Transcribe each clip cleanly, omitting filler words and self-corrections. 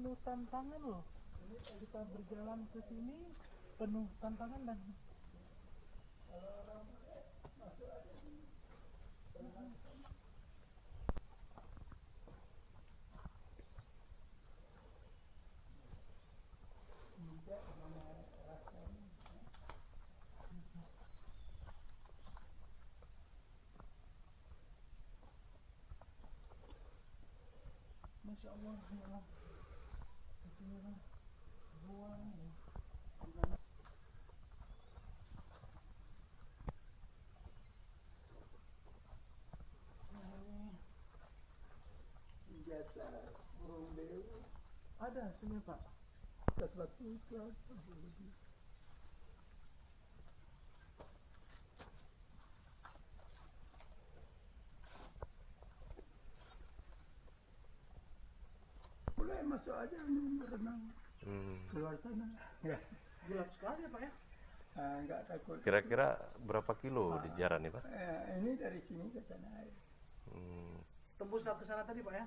penuh tantangan loh. Kita berjalan ke sini penuh tantangan dan Masya Allah, ya Allah. Kesini lah, gua ya. Biasa burung beo Ada sini Pak. sesuatu itu mulai masuk aja ini berenang keluar sana ya. Gelap sekali ya Pak ya. Nggak takut. Kira-kira berapa kilo di jalan nih Pak? Ini dari sini ke sana air. Tembus ke sana tadi Pak ya.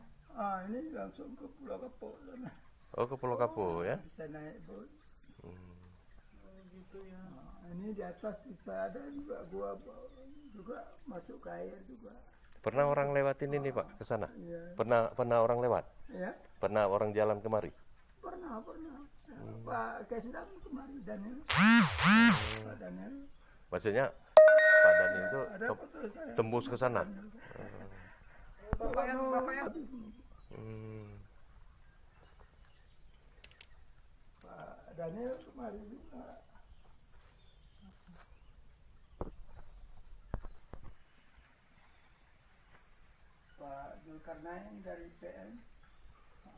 Ini langsung ke Pulau Kapuk sana. Oh, ke Pulau Kapuk ya? Bisa naik bot. Oh gitu ya. Ini di atas bisa ada juga gua juga masuk ke air juga. Pernah orang lewatin ini Pak ke sana? Iya. Pernah orang lewat? Ya, Pernah orang jalan kemari? pernah. Pak Kesdam kemari Daniel. Pak Daniel. Maksudnya Pak Daniel itu Ada foto saya. tembus ke sana? Bapak yang Pak Daniel kemari juga. Pak Zulkarnain dari PN.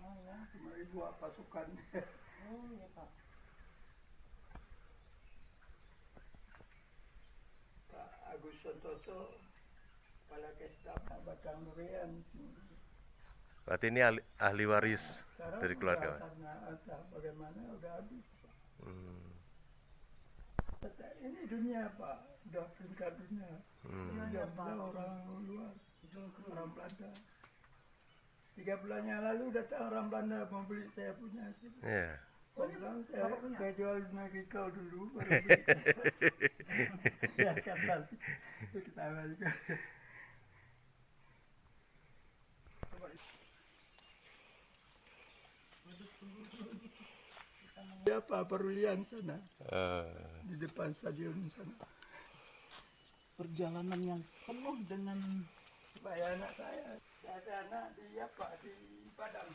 Ya, kemari buat pasukan. Oh ya Pak. Pak Agus Santoso, Kepala Kesdam, Batang Durian. Berarti ini ahli waris Sekarang dari keluarga Pak? karena entah bagaimana udah habis. Ini dunia Pak, udah peringkat dunia. Ini orang luar, orang Belanda. 3 bulan yang lalu datang orang Belanda mau beli saya punya. Iya. Saya bilang saya jual negeri kau dulu baru beli. Ya kan nanti kita balik. Ya Pak Perulian sana di depan stadion sana. Perjalanan yang penuh dengan Supaya anak saya ada anak di apa di Padang.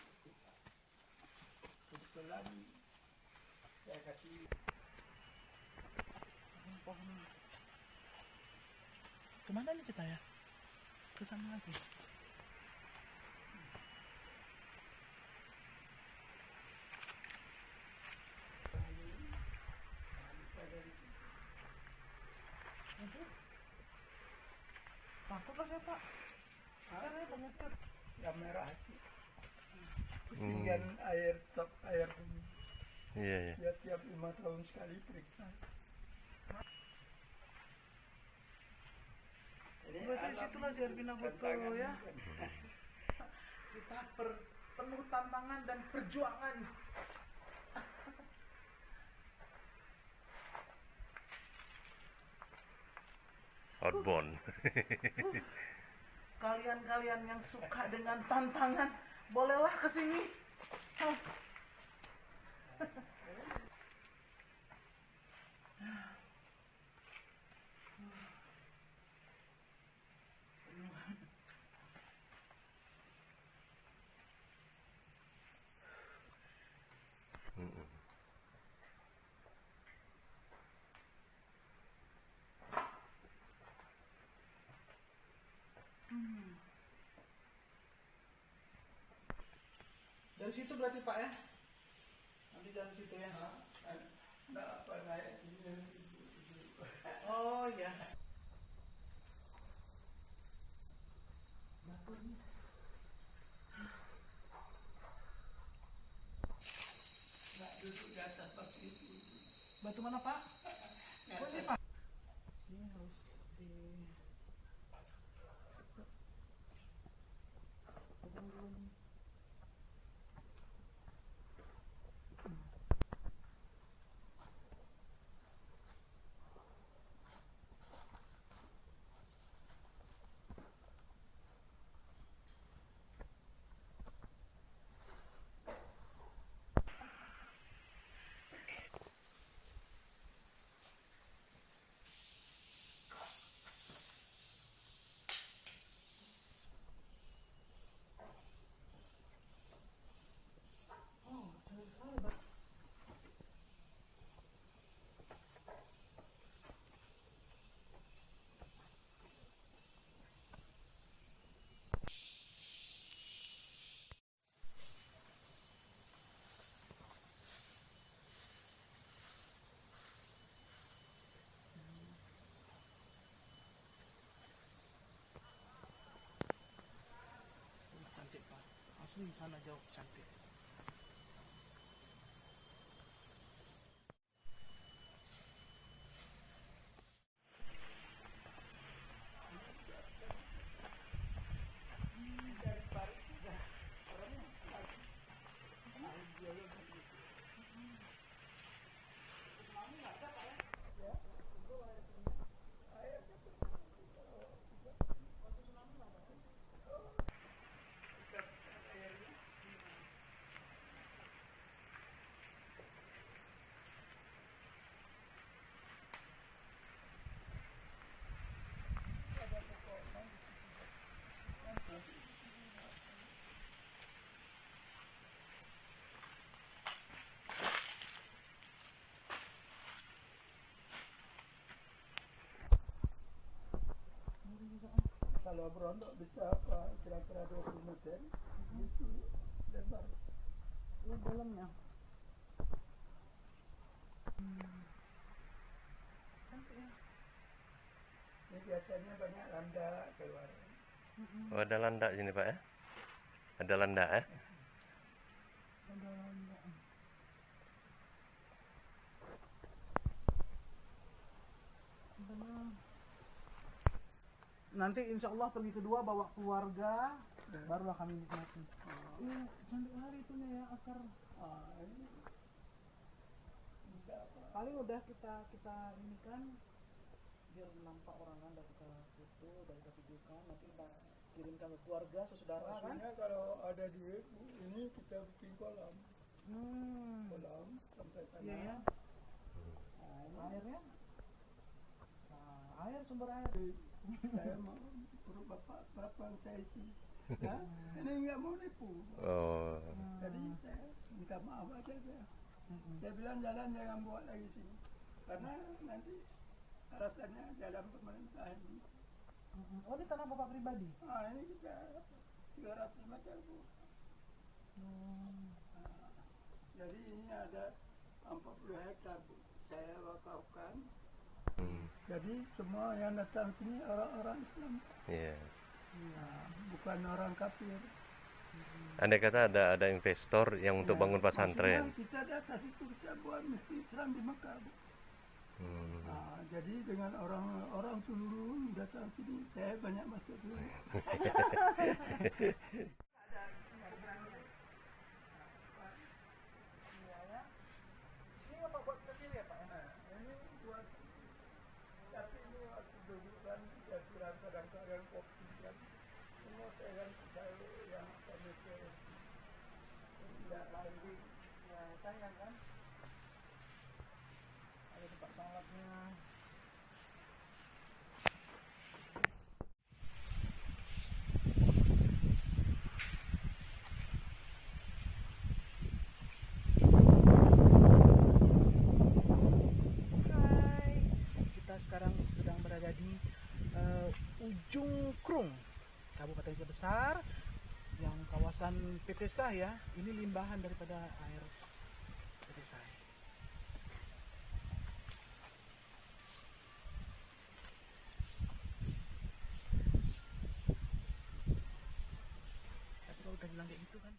Kebetulan saya kasih pohon. Kemana nih kita ya? Ke sana lagi. Takut lah saya Pak. Karena penyakit. yang merah itu. Ketinggian air top air ini. Iya, iya. Ya tiap 5 tahun sekali periksa. Berarti situlah Zerbina butuh ya. Kita penuh tantangan dan perjuangan. Outbound. Kalian-kalian yang suka dengan tantangan, bolehlah ke sini. Dari situ berarti Pak ya? Nanti dari situ ya? Nggak apa naik ini. Oh ya. Nggak duduk di atas batu itu. Batu mana Pak? Oh ini Pak. Ini harus di pegang dulu nih. asli sana jauh cantik. Kalau berondok bisa apa kira-kira 20 meter, itu lebar. Ini dalamnya. Ini biasanya banyak landak keluar. Oh, ada landak sini Pak ya? Ada landak ya? Ada landak. Nanti insya Allah pergi kedua bawa keluarga, barulah kami nikmati. Iya, cantik hari itu ya akar. Ini bisa apa? Paling udah kita ini kan biar nampak orang anda kita foto dan kita videokan, nanti kita kirimkan ke keluarga, saudara kan. Maksudnya kalau ada duit, ini kita bikin kolam. Kolam sampai sana. Iya ya. Nah, ini airnya. Nah, air sumber air. Saya mau suruh bapak saya isi. Ya, ini nggak mau nipu. Oh, Jadi saya minta maaf aja saya. Saya bilang jalan jangan buat lagi sini. Karena nanti rasanya jalan pemerintah ini. Oh, ini tanah bapak pribadi. Ini kita 300 meter Bu. Jadi ini ada 40 hektar Bu. Saya wakafkan. Jadi semua yang datang sini orang-orang Islam. iya. Bukan orang kafir. Andai kata ada investor yang untuk bangun pesantren. Maksudnya kita datang itu kita buat masjid Islam di Mekah Bu. Jadi dengan orang seluruh datang sini, saya banyak masuk dulu. Ini apa buat sendiri ya Pak? Ini buat, tapi ini waktu dulu kan ya sudah kadang-kadang kopi kan. Semua saya kan selalu yang kami ke tidak lagi. Ya sayang kan. Ada tempat salatnya. Kita sekarang sedang berada di Ujung Krung, Kabupaten Aceh Besar, yang kawasan PT SAH ya. Ini limbahan daripada air PT SAH. Tapi kalau udah bilang kayak gitu kan.